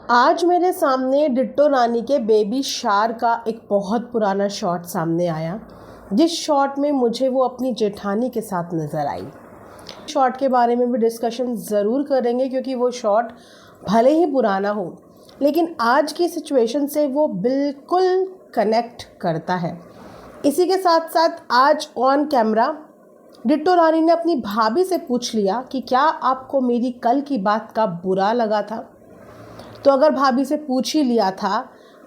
आज मेरे सामने डिट्टो रानी के बेबी शार का एक बहुत पुराना शॉट सामने आया, जिस शॉट में मुझे वो अपनी जेठानी के साथ नज़र आई। शॉट के बारे में भी डिस्कशन ज़रूर करेंगे क्योंकि वो शॉट भले ही पुराना हो लेकिन आज की सिचुएशन से वो बिल्कुल कनेक्ट करता है। इसी के साथ साथ आज ऑन कैमरा डिट्टो रानी ने अपनी भाभी से पूछ लिया कि क्या आपको मेरी कल की बात का बुरा लगा था। तो अगर भाभी से पूछ ही लिया था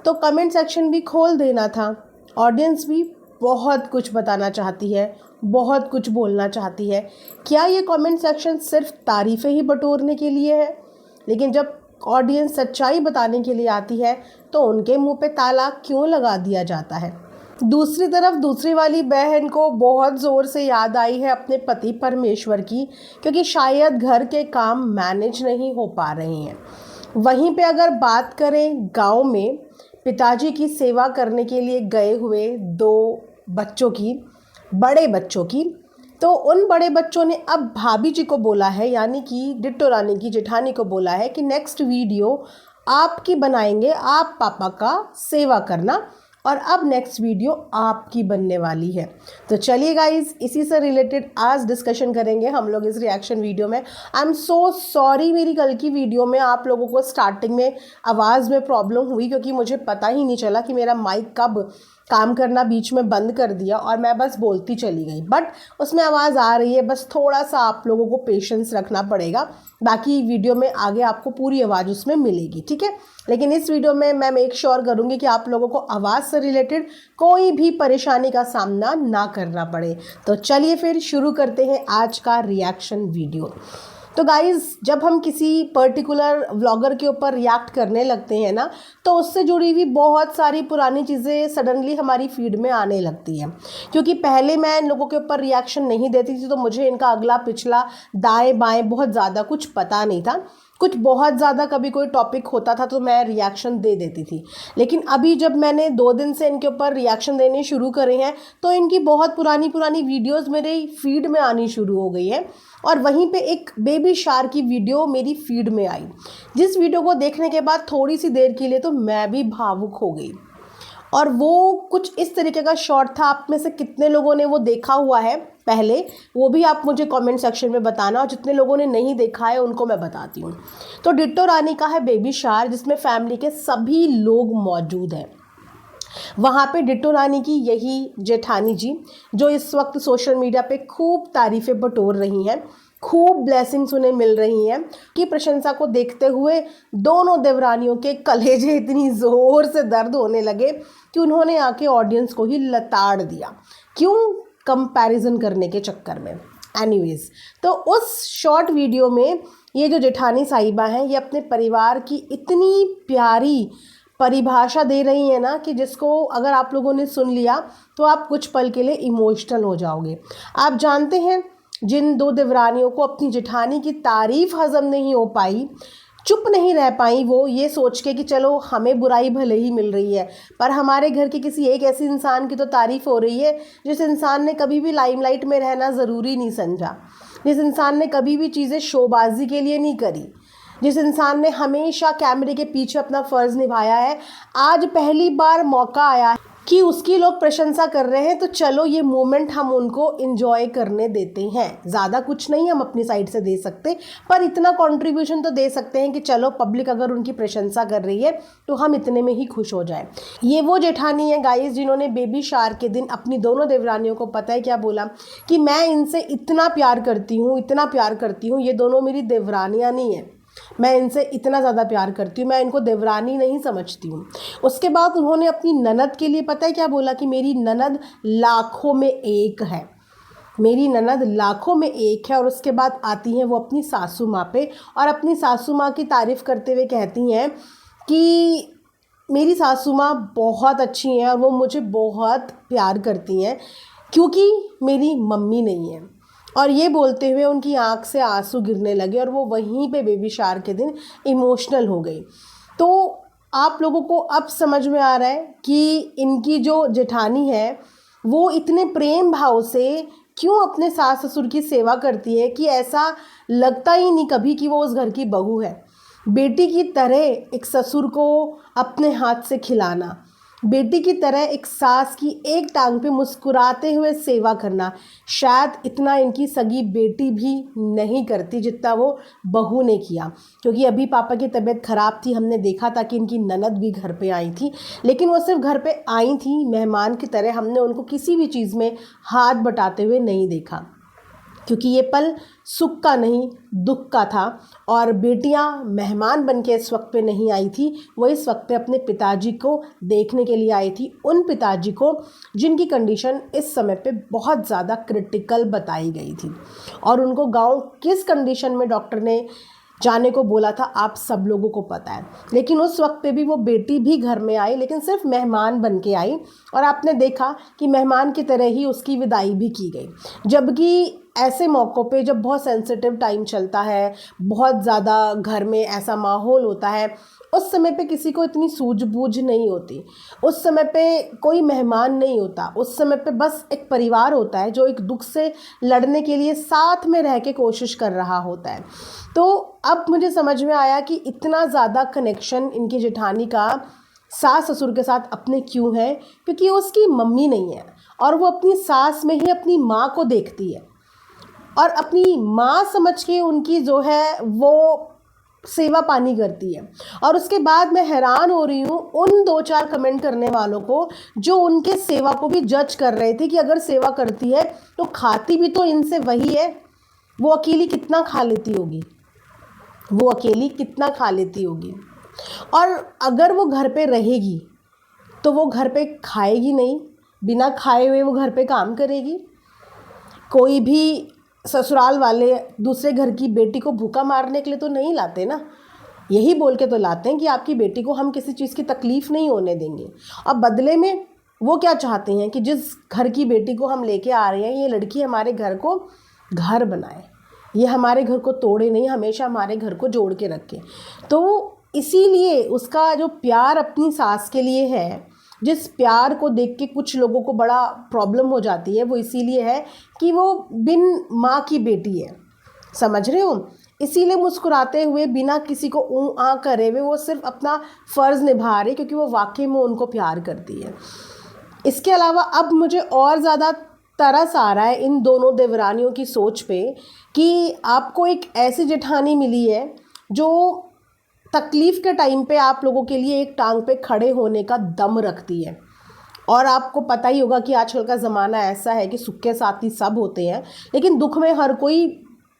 तो कमेंट सेक्शन भी खोल देना था। ऑडियंस भी बहुत कुछ बताना चाहती है, बहुत कुछ बोलना चाहती है। क्या ये कमेंट सेक्शन सिर्फ तारीफ़ें ही बटोरने के लिए है? लेकिन जब ऑडियंस सच्चाई बताने के लिए आती है तो उनके मुंह पे ताला क्यों लगा दिया जाता है? दूसरी तरफ दूसरी वाली बहन को बहुत ज़ोर से याद आई है अपने पति परमेश्वर की, क्योंकि शायद घर के काम मैनेज नहीं हो पा रहे हैं। वहीं पे अगर बात करें गांव में पिताजी की सेवा करने के लिए गए हुए दो बच्चों की, बड़े बच्चों की, तो उन बड़े बच्चों ने अब भाभी जी को बोला है, यानी कि डिट्टो रानी की जेठानी को बोला है कि नेक्स्ट वीडियो आपकी बनाएंगे, आप पापा का सेवा करना, और अब नेक्स्ट वीडियो आपकी बनने वाली है। तो चलिए गाइज, इसी से रिलेटेड आज डिस्कशन करेंगे हम लोग इस रिएक्शन वीडियो में। आई एम सो सॉरी, मेरी कल की वीडियो में आप लोगों को स्टार्टिंग में आवाज़ में प्रॉब्लम हुई क्योंकि मुझे पता ही नहीं चला कि मेरा माइक कब काम करना बीच में बंद कर दिया और मैं बस बोलती चली गई। बट उसमें आवाज़ आ रही है, बस थोड़ा सा आप लोगों को पेशेंस रखना पड़ेगा। बाकी वीडियो में आगे आपको पूरी आवाज़ उसमें मिलेगी, ठीक है। लेकिन इस वीडियो में मैं मेक श्योर करूँगी कि आप लोगों को आवाज़ से रिलेटेड कोई भी परेशानी का सामना ना करना पड़े। तो चलिए फिर शुरू करते हैं आज का रिएक्शन वीडियो। तो गाइज़, जब हम किसी पर्टिकुलर व्लॉगर के ऊपर रिएक्ट करने लगते हैं ना, तो उससे जुड़ी हुई बहुत सारी पुरानी चीज़ें सडनली हमारी फीड में आने लगती हैं। क्योंकि पहले मैं इन लोगों के ऊपर रिएक्शन नहीं देती थी तो मुझे इनका अगला पिछला दाएं बाएं बहुत ज़्यादा कुछ पता नहीं था। कुछ बहुत ज़्यादा कभी कोई टॉपिक होता था तो मैं रिएक्शन दे देती थी। लेकिन अभी जब मैंने 2 दिन से इनके ऊपर रिएक्शन देने शुरू करे हैं तो इनकी बहुत पुरानी पुरानी वीडियोस मेरे फीड में आनी शुरू हो गई है। और वहीं पे एक बेबी शार की वीडियो मेरी फीड में आई, जिस वीडियो को देखने के बाद थोड़ी सी देर के लिए तो मैं भी भावुक हो गई। और वो कुछ इस तरीके का शॉट था। आप में से कितने लोगों ने वो देखा हुआ है पहले, वो भी आप मुझे कमेंट सेक्शन में बताना, और जितने लोगों ने नहीं देखा है उनको मैं बताती हूँ। तो डिट्टो रानी का है बेबी शार, जिसमें फैमिली के सभी लोग मौजूद हैं। वहाँ पे डिट्टो रानी की यही जेठानी जी, जो इस वक्त सोशल मीडिया पे खूब तारीफ़ें बटोर रही हैं, खूब ब्लेसिंग्स उन्हें मिल रही हैं, की प्रशंसा को देखते हुए दोनों देवरानियों के कलेजे इतनी ज़ोर से दर्द होने लगे कि उन्होंने आके ऑडियंस को ही लताड़ दिया। क्यों? कंपैरिजन करने के चक्कर में। एनीवेज, तो उस शॉर्ट वीडियो में ये जो जेठानी साहिबा हैं, ये अपने परिवार की इतनी प्यारी परिभाषा दे रही है ना कि जिसको अगर आप लोगों ने सुन लिया तो आप कुछ पल के लिए इमोशनल हो जाओगे। आप जानते हैं, जिन दो देवरानियों को अपनी जेठानी की तारीफ़ हज़म नहीं हो पाई, चुप नहीं रह पाई वो ये सोच के कि चलो हमें बुराई भले ही मिल रही है पर हमारे घर के किसी एक ऐसे इंसान की तो तारीफ़ हो रही है जिस इंसान ने कभी भी लाइमलाइट में रहना ज़रूरी नहीं समझा, जिस इंसान ने कभी भी चीज़ें शोबाजी के लिए नहीं करी, जिस इंसान ने हमेशा कैमरे के पीछे अपना फ़र्ज़ निभाया है। आज पहली बार मौका आया है कि उसकी लोग प्रशंसा कर रहे हैं, तो चलो ये मोमेंट हम उनको इन्जॉय करने देते हैं। ज़्यादा कुछ नहीं हम अपनी साइड से दे सकते, पर इतना कंट्रीब्यूशन तो दे सकते हैं कि चलो पब्लिक अगर उनकी प्रशंसा कर रही है तो हम इतने में ही खुश हो जाए। ये वो जेठानी है गाइस जिन्होंने बेबी शार के दिन अपनी दोनों देवरानियों को पता है क्या बोला कि मैं इनसे इतना प्यार करती हूँ, इतना प्यार करती हूँ, ये दोनों मेरी देवरानियाँ नहीं हैं, मैं इनसे इतना ज़्यादा प्यार करती हूँ, मैं इनको देवरानी नहीं समझती हूँ। उसके बाद उन्होंने अपनी ननद के लिए पता है क्या बोला कि मेरी ननद लाखों में एक है, मेरी ननद लाखों में एक है। और उसके बाद आती हैं वो अपनी सासू माँ पे और अपनी सासू माँ की तारीफ़ करते हुए कहती हैं कि मेरी सासू माँ बहुत अच्छी हैं और वो मुझे बहुत प्यार करती हैं क्योंकि मेरी मम्मी नहीं है। और ये बोलते हुए उनकी आंख से आंसू गिरने लगे और वो वहीं पे बेबी शार के दिन इमोशनल हो गई। तो आप लोगों को अब समझ में आ रहा है कि इनकी जो जेठानी है वो इतने प्रेम भाव से क्यों अपने सास ससुर की सेवा करती है कि ऐसा लगता ही नहीं कभी कि वो उस घर की बहू है। बेटी की तरह एक ससुर को अपने हाथ से खिलाना, बेटी की तरह एक सास की एक टांग पे मुस्कुराते हुए सेवा करना, शायद इतना इनकी सगी बेटी भी नहीं करती जितना वो बहू ने किया। क्योंकि अभी पापा की तबीयत ख़राब थी, हमने देखा था कि इनकी ननद भी घर पे आई थी, लेकिन वो सिर्फ घर पे आई थी मेहमान की तरह, हमने उनको किसी भी चीज़ में हाथ बटाते हुए नहीं देखा, क्योंकि ये पल सुख का नहीं दुख का था। और बेटियां मेहमान बन के इस वक्त पे नहीं आई थी, वो इस वक्त पे अपने पिताजी को देखने के लिए आई थी, उन पिताजी को जिनकी कंडीशन इस समय पे बहुत ज़्यादा क्रिटिकल बताई गई थी। और उनको गांव किस कंडीशन में डॉक्टर ने जाने को बोला था आप सब लोगों को पता है। लेकिन उस वक्त पे भी वो बेटी भी घर में आई, लेकिन सिर्फ मेहमान बन के आई, और आपने देखा कि मेहमान की तरह ही उसकी विदाई भी की गई। जबकि ऐसे मौक़ों पे जब बहुत सेंसिटिव टाइम चलता है, बहुत ज़्यादा घर में ऐसा माहौल होता है, उस समय पे किसी को इतनी सूझबूझ नहीं होती, उस समय पे कोई मेहमान नहीं होता, उस समय पे बस एक परिवार होता है जो एक दुख से लड़ने के लिए साथ में रह के कोशिश कर रहा होता है। तो अब मुझे समझ में आया कि इतना ज़्यादा कनेक्शन इनकी जेठानी का सास ससुर के साथ अपने क्यों है, क्योंकि उसकी मम्मी नहीं है और वो अपनी सास में ही अपनी माँ को देखती है और अपनी माँ समझ के उनकी जो है वो सेवा पानी करती है। और उसके बाद मैं हैरान हो रही हूँ उन 2-4 कमेंट करने वालों को जो उनके सेवा को भी जज कर रहे थे कि अगर सेवा करती है तो खाती भी तो इनसे वही है, वो अकेली कितना खा लेती होगी, वो अकेली कितना खा लेती होगी। और अगर वो घर पे रहेगी तो वो घर पे खाएगी नहीं, बिना खाए हुए वो घर पे काम करेगी। कोई भी ससुराल वाले दूसरे घर की बेटी को भूखा मारने के लिए तो नहीं लाते ना, यही बोल के तो लाते हैं कि आपकी बेटी को हम किसी चीज़ की तकलीफ़ नहीं होने देंगे। अब बदले में वो क्या चाहते हैं कि जिस घर की बेटी को हम लेके आ रहे हैं, ये लड़की हमारे घर को घर बनाए, ये हमारे घर को तोड़े नहीं, हमेशा हमारे घर को जोड़ के रखे। तो इसीलिए उसका जो प्यार अपनी सास के लिए है, जिस प्यार को देख के कुछ लोगों को बड़ा प्रॉब्लम हो जाती है, वो इसीलिए है कि वो बिन माँ की बेटी है, समझ रहे हो। इसीलिए मुस्कुराते हुए बिना किसी को ऊँ आ करे हुए वो सिर्फ अपना फ़र्ज़ निभा रहे, क्योंकि वो वाकई में उनको प्यार करती है। इसके अलावा अब मुझे और ज़्यादा तरस आ रहा है इन दोनों देवरानियों की सोच पे कि आपको एक ऐसी जेठानी मिली है जो तकलीफ़ के टाइम पे आप लोगों के लिए एक टांग पे खड़े होने का दम रखती है। और आपको पता ही होगा कि आजकल का ज़माना ऐसा है कि सुख के साथ ही सब होते हैं, लेकिन दुख में हर कोई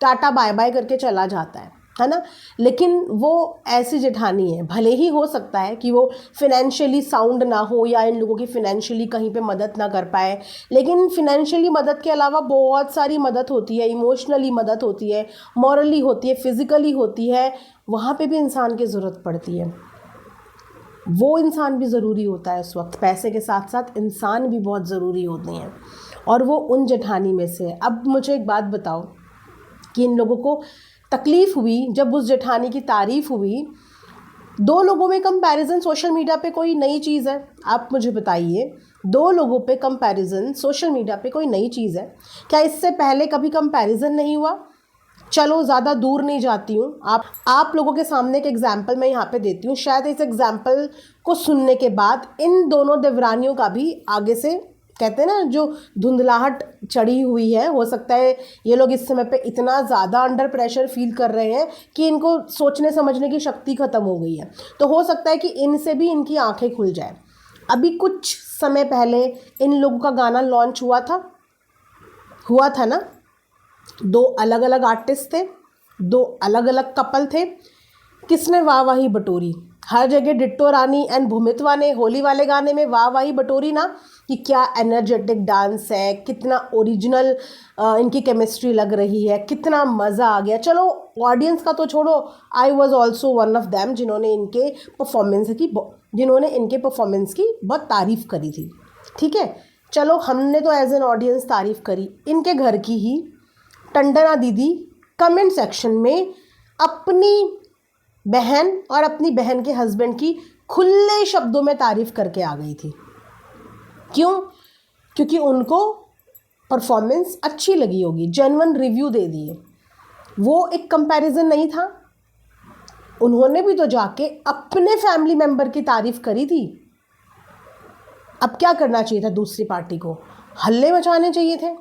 टाटा बाय बाय करके चला जाता है ना। लेकिन वो ऐसी जेठानी है, भले ही हो सकता है कि वो फिनेंशियली साउंड ना हो या इन लोगों की फिनेंशियली कहीं पे मदद ना कर पाए, लेकिन फिनेंशियली मदद के अलावा बहुत सारी मदद होती है, इमोशनली मदद होती है, मॉरली होती है, फिज़िकली होती है, वहाँ पे भी इंसान की ज़रूरत पड़ती है। वो इंसान भी ज़रूरी होता है उस वक्त, पैसे के साथ साथ इंसान भी बहुत ज़रूरी होते हैं, और वो उन जेठानी में से है। अब मुझे एक बात बताओ कि इन लोगों को तकलीफ़ हुई जब उस जेठानी की तारीफ़ हुई, 2 लोगों में कंपैरिजन सोशल मीडिया पे कोई नई चीज़ है? आप मुझे बताइए, 2 लोगों पे कंपैरिजन सोशल मीडिया पे कोई नई चीज़ है क्या? इससे पहले कभी कंपैरिजन नहीं हुआ? चलो ज़्यादा दूर नहीं जाती हूँ, आप लोगों के सामने एक एग्जाम्पल मैं यहाँ पे देती हूँ। शायद इस एग्जाम्पल को सुनने के बाद इन दोनों देवरानियों का भी आगे से, कहते हैं ना, जो धुंधलाहट चढ़ी हुई है, हो सकता है ये लोग इस समय पे इतना ज़्यादा अंडर प्रेशर फील कर रहे हैं कि इनको सोचने समझने की शक्ति ख़त्म हो गई है, तो हो सकता है कि इनसे भी इनकी आंखें खुल जाए। अभी कुछ समय पहले इन लोगों का गाना लॉन्च हुआ था ना, 2 अलग अलग आर्टिस्ट थे, 2 अलग अलग कपल थे, किसने वाहवाही बटोरी? हर जगह डिट्टो रानी एंड भूमित्वा ने होली वाले गाने में वाहवाही बटोरी ना, कि क्या एनर्जेटिक डांस है, कितना ओरिजिनल इनकी केमिस्ट्री लग रही है, कितना मज़ा आ गया। चलो ऑडियंस का तो छोड़ो, I was also one of them जिन्होंने इनके परफॉर्मेंस की बहुत तारीफ़ करी थी, ठीक है। चलो हमने तो एज एन ऑडियंस तारीफ़ करी, इनके घर की ही टंडना दीदी कमेंट सेक्शन में अपनी बहन और अपनी बहन के हस्बैंड की खुले शब्दों में तारीफ़ करके आ गई थी। क्यों? क्योंकि उनको परफॉर्मेंस अच्छी लगी होगी, जेन्युइन रिव्यू दे दिए। वो एक कंपैरिजन नहीं था, उन्होंने भी तो जाके अपने फैमिली मेंबर की तारीफ करी थी। अब क्या करना चाहिए था दूसरी पार्टी को? हल्ले मचाने चाहिए थे,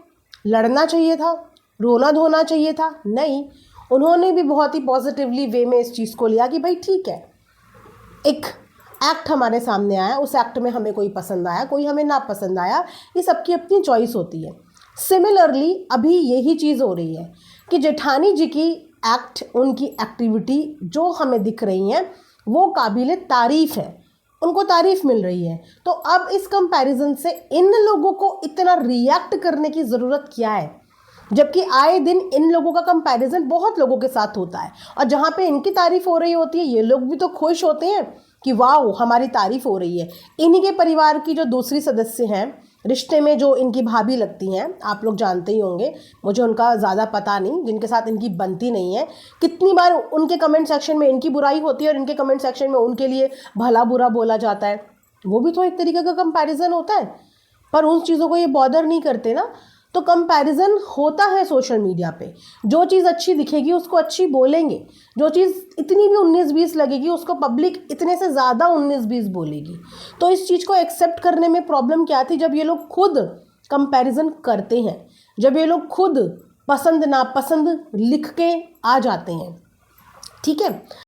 लड़ना चाहिए था, रोना धोना चाहिए था? नहीं, उन्होंने भी बहुत ही पॉजिटिवली वे में इस चीज़ को लिया कि भाई ठीक है, एक एक्ट हमारे सामने आया, उस एक्ट में हमें कोई पसंद आया, कोई हमें ना पसंद आया, ये सबकी अपनी चॉइस होती है। सिमिलरली अभी यही चीज़ हो रही है कि जेठानी जी की एक्ट, उनकी एक्टिविटी जो हमें दिख रही हैं वो काबिल तारीफ़ है, उनको तारीफ़ मिल रही है। तो अब इस कंपैरिजन से इन लोगों को इतना रिएक्ट करने की ज़रूरत क्या है, जबकि आए दिन इन लोगों का कंपैरिजन बहुत लोगों के साथ होता है, और जहाँ पे इनकी तारीफ़ हो रही होती है ये लोग भी तो खुश होते हैं कि वाह हमारी तारीफ़ हो रही है। इन्हीं के परिवार की जो दूसरी सदस्य हैं, रिश्ते में जो इनकी भाभी लगती हैं, आप लोग जानते ही होंगे, मुझे उनका ज़्यादा पता नहीं, जिनके साथ इनकी बनती नहीं है, कितनी बार उनके कमेंट सेक्शन में इनकी बुराई होती है और इनके कमेंट सेक्शन में उनके लिए भला बुरा बोला जाता है। वो भी तो एक तरीके का कंपैरिजन होता है, पर उन चीज़ों को ये बॉदर नहीं करते ना। तो कंपैरिजन होता है सोशल मीडिया पे, जो चीज़ अच्छी दिखेगी उसको अच्छी बोलेंगे, जो चीज़ इतनी भी 19-20 लगेगी उसको पब्लिक इतने से ज़्यादा 19-20 बोलेगी। तो इस चीज़ को एक्सेप्ट करने में प्रॉब्लम क्या थी? जब ये लोग खुद कंपैरिजन करते हैं, जब ये लोग खुद पसंद नापसंद लिख के आ जाते हैं, ठीक है।